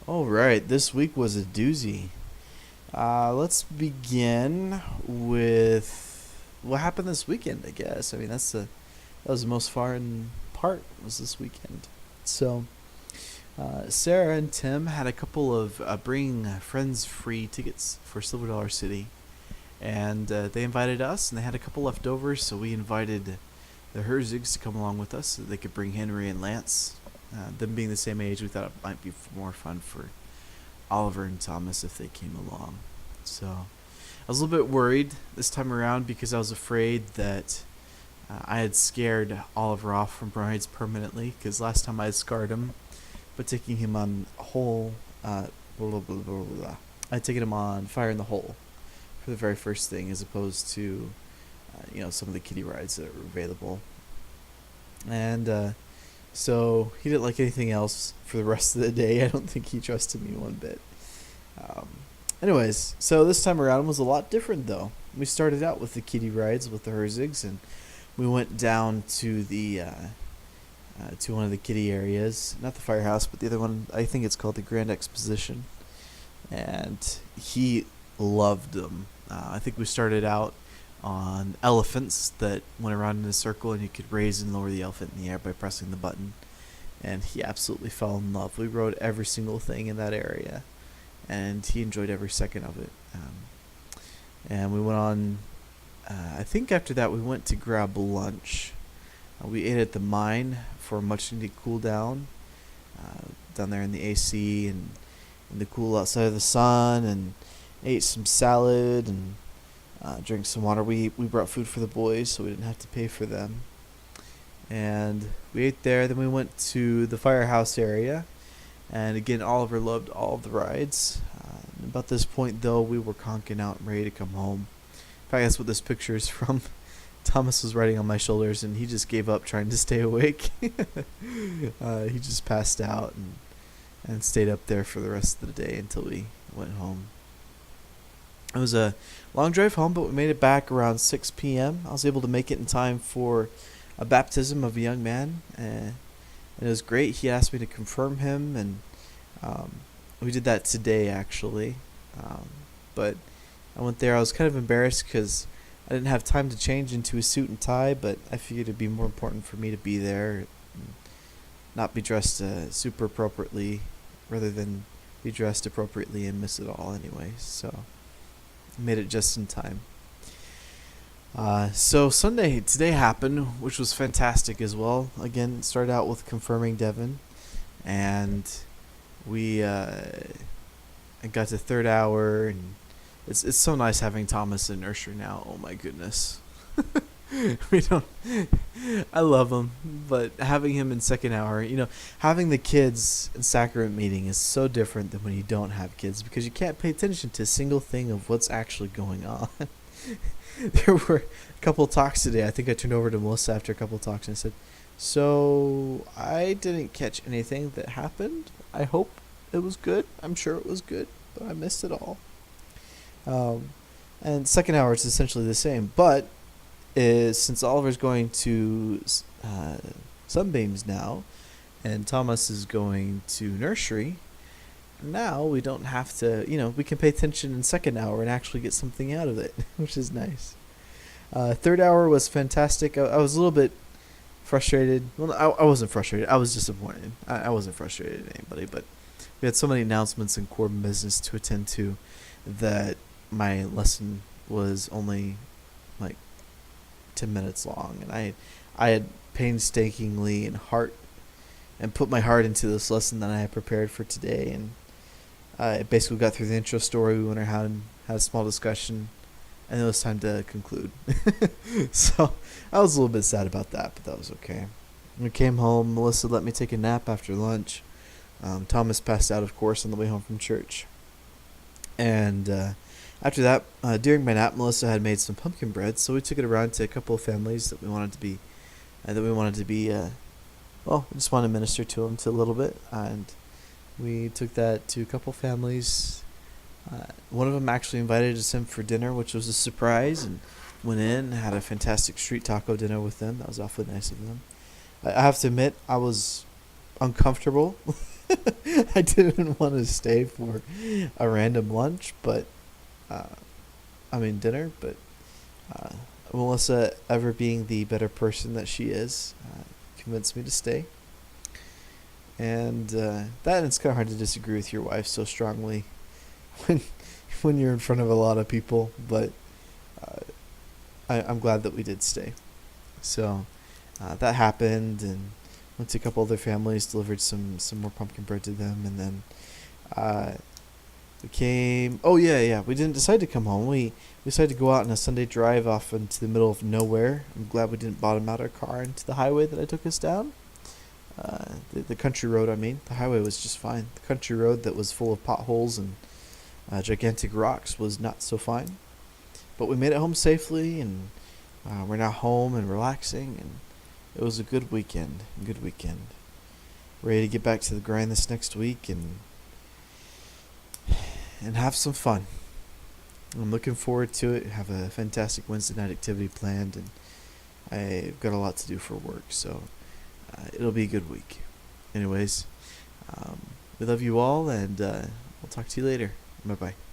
All right, this week was a doozy. Let's begin with what happened this weekend. I guess. I mean, that was the most fun part was this weekend. So, Sarah and Tim had a couple of bring friends free tickets for Silver Dollar City, and they invited us, and they had a couple left over, so we invited the Herzigs to come along with us so they could bring Henry and Lance. Them being the same age, we thought it might be more fun for Oliver and Thomas if they came along. So I was a little bit worried this time around because I was afraid that I had scared Oliver off from rides permanently. Because last time I had scarred him by taking him on whole, blah, blah, blah, blah, blah. I had taken him on Fire in the Hole for the very first thing, as opposed to some of the kiddie rides that were available. And so he didn't like anything else for the rest of the day. I don't think he trusted me one bit. Um, Anyways, so this time around was a lot different though. We started out with the kiddie rides with the Herzigs, and we went down to the to one of the kiddie areas, not the firehouse, but the other one. I think it's called the Grand Exposition, and he loved them. I think we started out on elephants that went around in a circle, and you could raise and lower the elephant in the air by pressing the button. And he absolutely fell in love. We rode every single thing in that area, and he enjoyed every second of it. And we went on. I think after that we went to grab lunch. We ate at the mine for a much needed cool down, down there in the AC and in the cool outside of the sun, and ate some salad and drank some water. We brought food for the boys, so we didn't have to pay for them. And we ate there. Then we went to the firehouse area, and again, Oliver loved all of the rides. About this point, though, we were conking out and ready to come home. In fact, that's what this picture is from. Thomas was riding on my shoulders, and he just gave up trying to stay awake. He just passed out and stayed up there for the rest of the day until we went home. It was a long drive home, but we made it back around 6 p.m. I was able to make it in time for a baptism of a young man, and it was great. He asked me to confirm him, and we did that today, actually. But I went there. I was kind of embarrassed because I didn't have time to change into a suit and tie, but I figured it'd be more important for me to be there and not be dressed super appropriately rather than be dressed appropriately and miss it all anyway. So I made it just in time. So Sunday today happened, which was fantastic as well. Again, it started out with confirming Devin, and we I got to third hour, and it's so nice having Thomas in nursery now. Oh my goodness. we don't I love him, but having him in second hour, having the kids in sacrament meeting is so different than when you don't have kids, because you can't pay attention to a single thing of what's actually going on. There were a couple of talks today. I think I turned over to Melissa after a couple of talks and I said, so I didn't catch anything that happened. I hope it was good. I'm sure it was good, but I missed it all. And second hour is essentially the same, but since Oliver's going to Sunbeams now, and Thomas is going to nursery, now we don't have to, we can pay attention in second hour and actually get something out of it, which is nice. Third hour was fantastic. I was a little bit frustrated. Well, I wasn't frustrated. I was disappointed. I wasn't frustrated at anybody, but we had so many announcements and core business to attend to that my lesson was only like 10 minutes long, and I had painstakingly and put my heart into this lesson that I had prepared for today, and I basically got through the intro story. We went around and had a small discussion, and it was time to conclude. So I was a little bit sad about that, but that was okay. When we came home, Melissa let me take a nap after lunch. Thomas passed out, of course, on the way home from church. And after that, during my nap, Melissa had made some pumpkin bread, so we took it around to a couple of families that we wanted to be, we just wanted to minister to them a little bit, and we took that to a couple families. One of them actually invited us in for dinner, which was a surprise, and went in and had a fantastic street taco dinner with them. That was awfully nice of them. I have to admit, I was uncomfortable I didn't want to stay for a random lunch, but uh, I mean dinner. But uh, Melissa, ever being the better person that she is, convinced me to stay. And that it's kind of hard to disagree with your wife so strongly when you're in front of a lot of people. But uh, I'm glad that we did stay. So that happened, and went to a couple other families, delivered some more pumpkin bread to them, and then uh, we came. Oh yeah. We didn't decide to come home. We decided to go out on a Sunday drive off into the middle of nowhere. I'm glad we didn't bottom out our car into the highway that I took us down. The country road, I mean. The highway was just fine. The country road that was full of potholes and gigantic rocks was not so fine. But we made it home safely, and we're now home and relaxing, and it was a good weekend. Good weekend. Ready to get back to the grind this next week and have some fun. I'm looking forward to it. Have a fantastic Wednesday night activity planned, and I've got a lot to do for work, so it'll be a good week. Anyways, we love you all, and we'll talk to you later. Bye bye.